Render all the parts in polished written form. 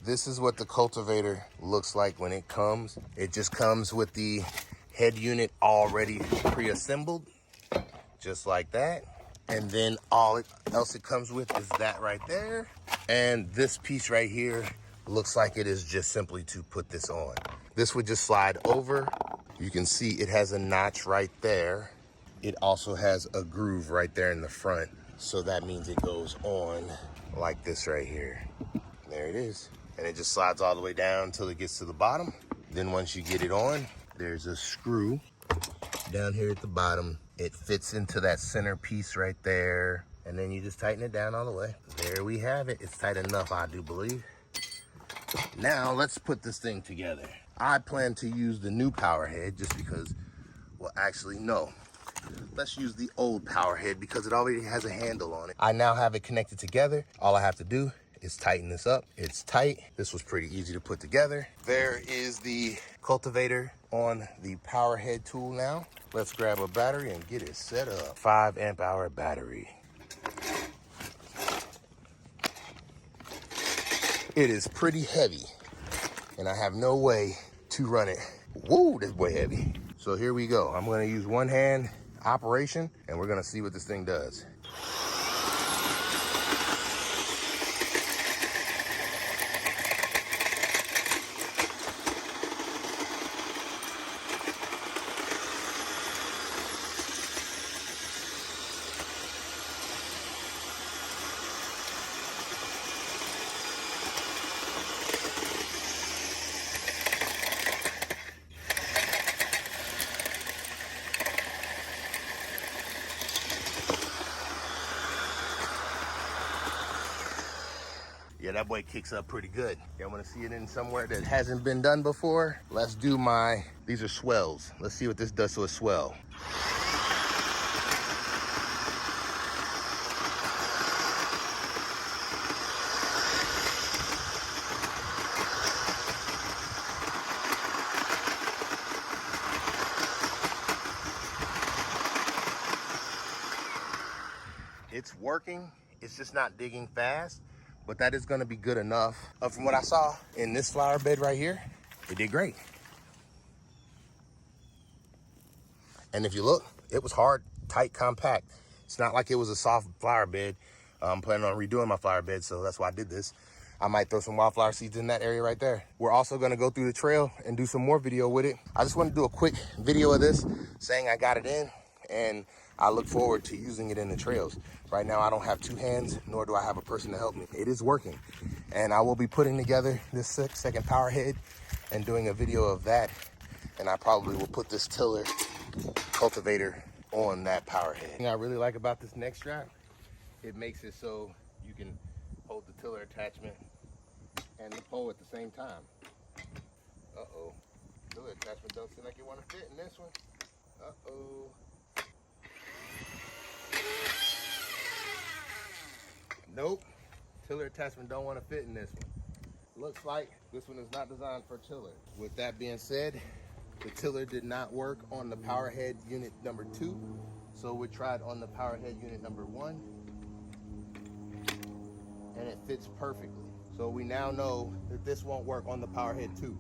This is what the cultivator looks like when it comes. It just comes with the head unit already pre-assembled, just like that. And then all else it comes with is that right there. And this piece right here looks like it is just simply to put this on. This would just slide over. You can see it has a notch right there. It also has a groove right there in the front. So that means it goes on like this right here. There it is. And it just slides all the way down until it gets to the bottom. Then once you get it on, there's a screw down here at the bottom. It fits into that center piece right there. And then you just tighten it down all the way. There we have it. It's tight enough, I do believe. Now let's put this thing together. I plan to use the new power head just because, well, actually, no. Let's use the old power head because it already has a handle on it. I now have it connected together. All I have to do is tighten this up. It's tight. This was pretty easy to put together. There is the cultivator on the power head tool now. Let's grab a battery and get it set up. 5 amp hour battery. It is pretty heavy and I have no way to run it. Whoa, this boy heavy. So here we go. I'm gonna use one hand operation and we're gonna see what this thing does. Yeah, that boy kicks up pretty good. Y'all wanna see it in somewhere that hasn't been done before? Let's do these are swells. Let's see what this does to a swell. It's working, it's just not digging fast, but that is gonna be good enough. From what I saw in this flower bed right here, it did great. And if you look, it was hard, tight, compact. It's not like it was a soft flower bed. I'm planning on redoing my flower bed, so that's why I did this. I might throw some wildflower seeds in that area right there. We're also gonna go through the trail and do some more video with it. I just wanna do a quick video of this, saying I got it in, and I look forward to using it in the trails. Right now, I don't have 2 hands, nor do I have a person to help me. It is working. And I will be putting together this second power head and doing a video of that. And I probably will put this tiller cultivator on that power head. The thing I really like about this neck strap, it makes it so you can hold the tiller attachment and the pole at the same time. Uh-oh. Tiller attachment don't seem like it want to fit in this one. Uh-oh. Nope, tiller attachment don't want to fit in this one. Looks like this one is not designed for tiller. With that being said, the tiller did not work on the power head unit number 2, so we tried on the power head unit number 1, and it fits perfectly. So we now know that this won't work on the power head 2.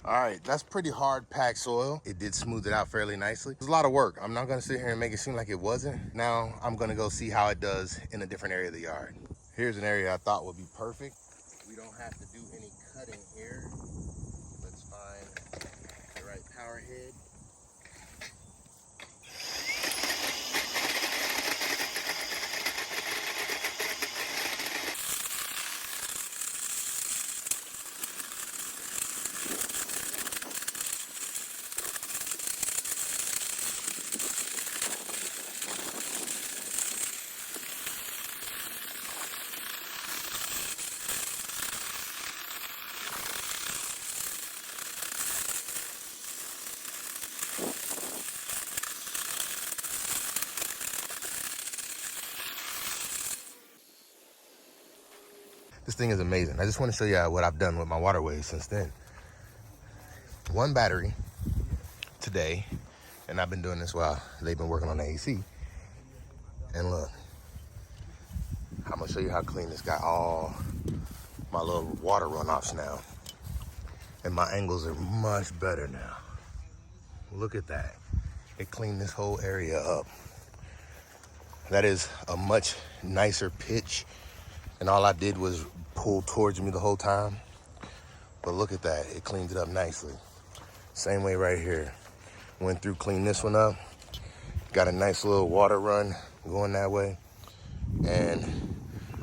All right, that's pretty hard packed soil. It did smooth it out fairly nicely. It was a lot of work. I'm not gonna sit here and make it seem like it wasn't. Now I'm gonna go see how it does in a different area of the yard. Here's an area I thought would be perfect. We don't have to do any cutting here. Let's find the right power head. This thing is amazing. I just want to show you what I've done with my Waterway since then. One battery today, and I've been doing this while they've been working on the AC. And look, I'm gonna show you how clean this got all my little water runoffs now. And my angles are much better now. Look at that. It cleaned this whole area up. That is a much nicer pitch. And all I did was pull towards me the whole time. But look at that, it cleaned it up nicely. Same way right here. Went through, cleaned this one up. Got a nice little water run going that way. And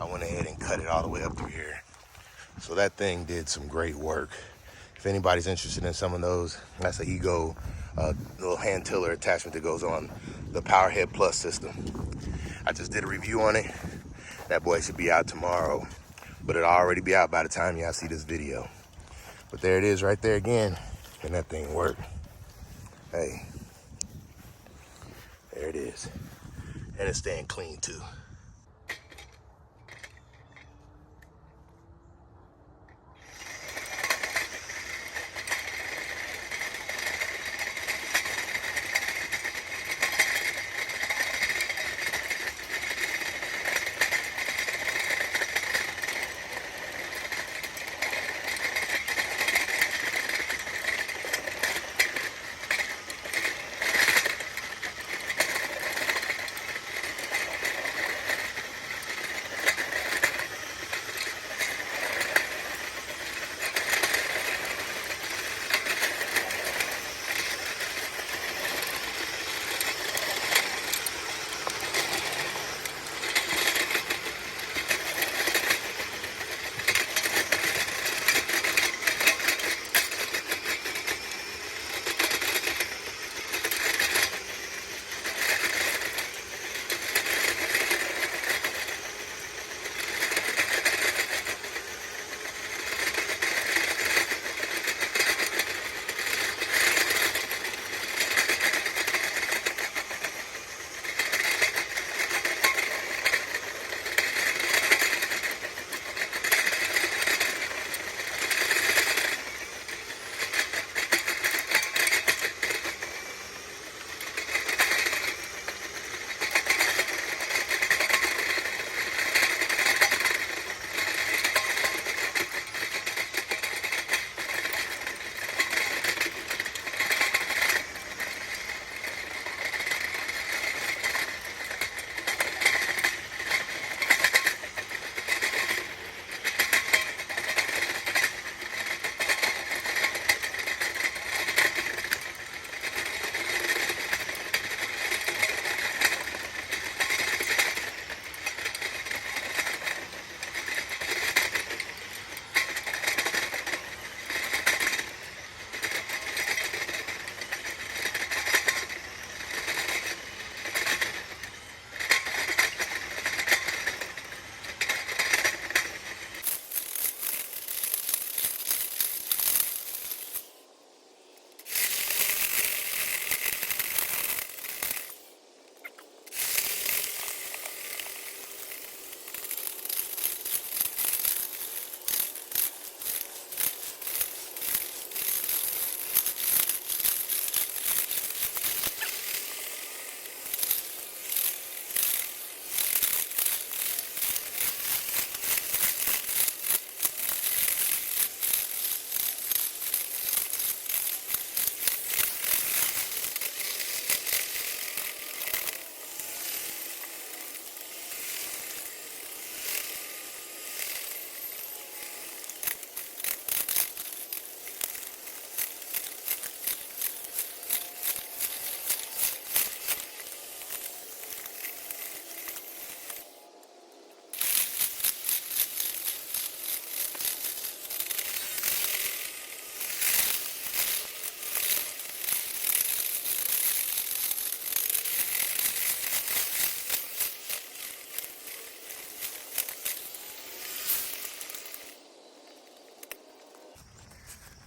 I went ahead and cut it all the way up through here. So that thing did some great work. If anybody's interested in some of those, that's an Ego little hand tiller attachment that goes on the Powerhead Plus system. I just did a review on it. That boy should be out tomorrow, but it'll already be out by the time y'all see this video. But there it is right there again, and that thing worked. Hey, there it is. And it's staying clean too.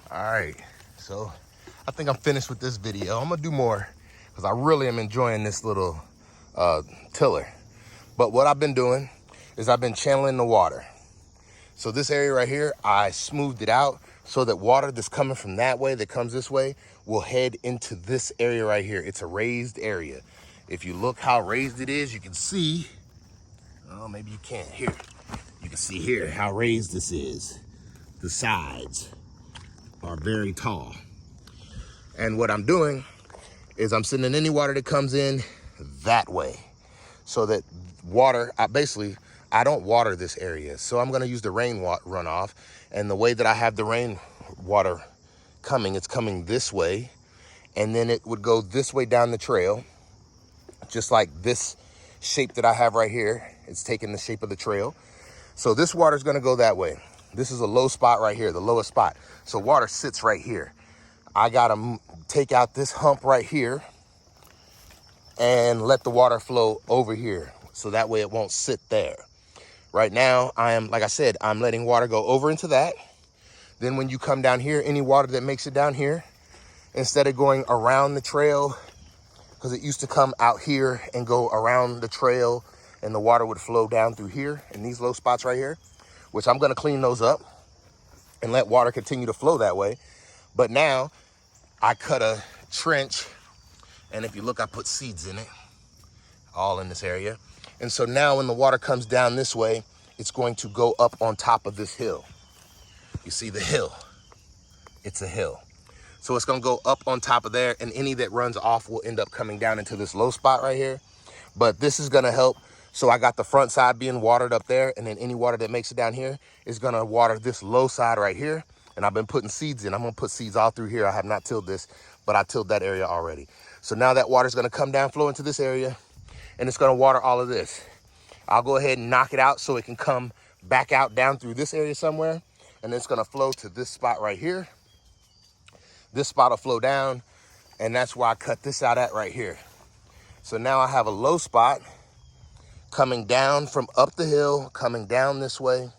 All right, so I think I'm finished with this video. I'm gonna do more because I really am enjoying this little tiller. But what I've been doing is I've been channeling the water. So this area right here, I smoothed it out so that water that's coming from that way, that comes this way, will head into this area right here. It's a raised area. If you look how raised it is, you can see, oh, maybe you can't, here. You can see here how raised this is. The sides are very tall. And what I'm doing is I'm sending any water that comes in that way so that water, I don't water this area. So I'm gonna use the rainwater runoff. And the way that I have the rainwater coming, it's coming this way. And then it would go this way down the trail, just like this shape that I have right here. It's taking the shape of the trail. So this water is gonna go that way. This is a low spot right here, the lowest spot. So water sits right here. I gotta take out this hump right here and let the water flow over here. So that way it won't sit there. Right now, like I said, I'm letting water go over into that. Then when you come down here, any water that makes it down here, instead of going around the trail, because it used to come out here and go around the trail and the water would flow down through here in these low spots right here, which I'm gonna clean those up and let water continue to flow that way. But now I cut a trench, and if you look, I put seeds in it, all in this area. And so now when the water comes down this way, it's going to go up on top of this hill. You see the hill, it's a hill. So it's gonna go up on top of there, and any that runs off will end up coming down into this low spot right here. But this is gonna help. So I got the front side being watered up there, and then any water that makes it down here is gonna water this low side right here. And I've been putting seeds in. I'm gonna put seeds all through here. I have not tilled this, but I tilled that area already. So now that water is gonna come down, flow into this area, and it's gonna water all of this. I'll go ahead and knock it out so it can come back out down through this area somewhere, and it's gonna flow to this spot right here. This spot will flow down, and that's why I cut this out at right here. So now I have a low spot coming down from up the hill, coming down this way.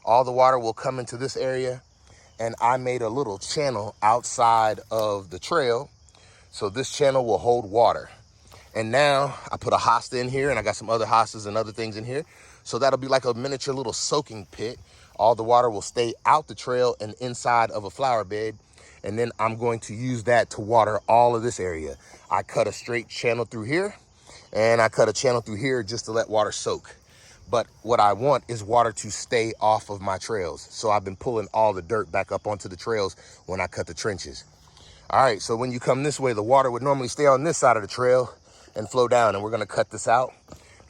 All the water will come into this area, and I made a little channel outside of the trail, so this channel will hold water. And now I put a hosta in here, and I got some other hostas and other things in here. So that'll be like a miniature little soaking pit. All the water will stay out the trail and inside of a flower bed. And then I'm going to use that to water all of this area. I cut a straight channel through here, and I cut a channel through here just to let water soak. But what I want is water to stay off of my trails. So I've been pulling all the dirt back up onto the trails when I cut the trenches. All right, so when you come this way, the water would normally stay on this side of the trail and flow down, and we're gonna cut this out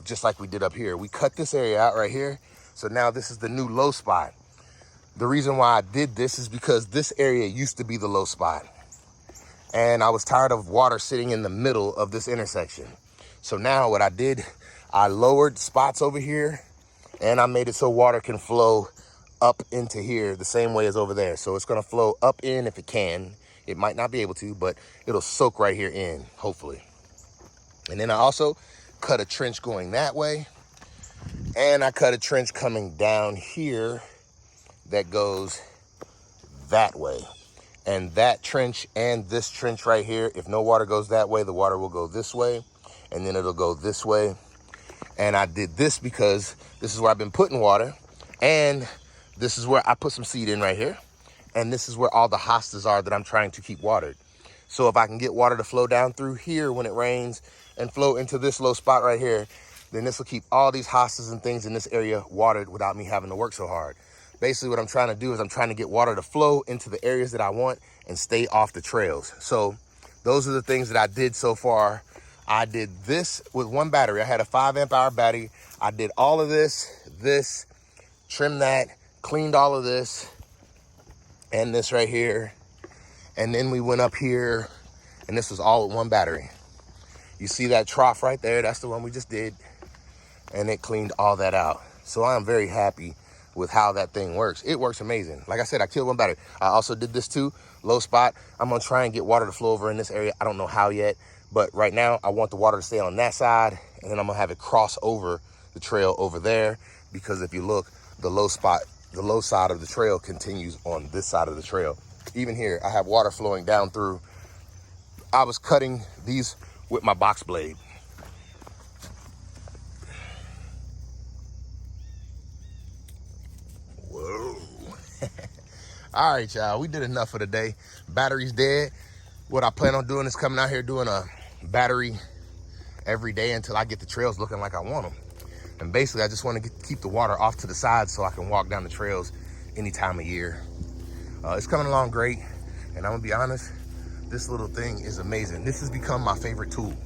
just like we did up here. We cut this area out right here. So now this is the new low spot. The reason why I did this is because this area used to be the low spot, and I was tired of water sitting in the middle of this intersection. So now what I did, I lowered spots over here, and I made it so water can flow up into here the same way as over there. So it's gonna flow up in if it can. It might not be able to, but it'll soak right here in, hopefully. And then I also cut a trench going that way, and I cut a trench coming down here that goes that way. And that trench and this trench right here, if no water goes that way, the water will go this way, and then it'll go this way. And I did this because this is where I've been putting water, and this is where I put some seed in right here, and this is where all the hostas are that I'm trying to keep watered. So if I can get water to flow down through here when it rains and flow into this low spot right here, then this will keep all these hostas and things in this area watered without me having to work so hard. Basically what I'm trying to do is I'm trying to get water to flow into the areas that I want and stay off the trails. So those are the things that I did so far. I did this with one battery. I had a 5 amp hour battery. I did all of this, trimmed that, cleaned all of this, and this right here. And then we went up here, and this was all with one battery. You see that trough right there? That's the one we just did. And it cleaned all that out. So I'm very happy with how that thing works. It works amazing. Like I said, I killed one battery. I also did this too, low spot. I'm gonna try and get water to flow over in this area. I don't know how yet, but right now I want the water to stay on that side, and then I'm gonna have it cross over the trail over there, because if you look, the low spot, the low side of the trail continues on this side of the trail. Even here, I have water flowing down through. I was cutting these with my box blade. Whoa. All right, y'all, we did enough for the day. Battery's dead. What I plan on doing is coming out here doing a battery every day until I get the trails looking like I want them. And basically, I just want to keep the water off to the side so I can walk down the trails any time of year. It's coming along great, and I'm gonna be honest, this little thing is amazing. This has become my favorite tool.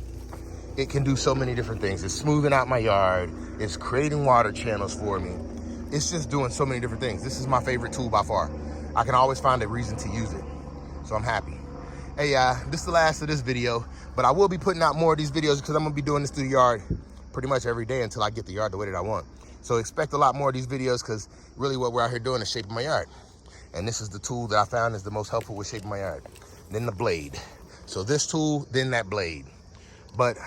It can do so many different things. It's smoothing out my yard. It's creating water channels for me. It's just doing so many different things. This is my favorite tool by far. I can always find a reason to use it, so I'm happy. Hey, this is the last of this video, but I will be putting out more of these videos because I'm gonna be doing this through the yard pretty much every day until I get the yard the way that I want. So expect a lot more of these videos because really what we're out here doing is shaping my yard. And this is the tool that I found is the most helpful with shaping my yard. Then the blade. So this tool, then that blade. But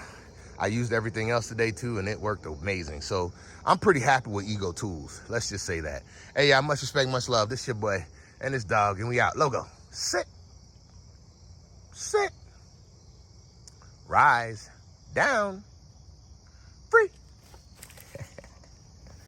I used everything else today too, and it worked amazing. So I'm pretty happy with Ego Tools. Let's just say that. Hey, y'all, much respect, much love. This your boy and this dog, and we out. Logo, sit. Sit. Rise. Down.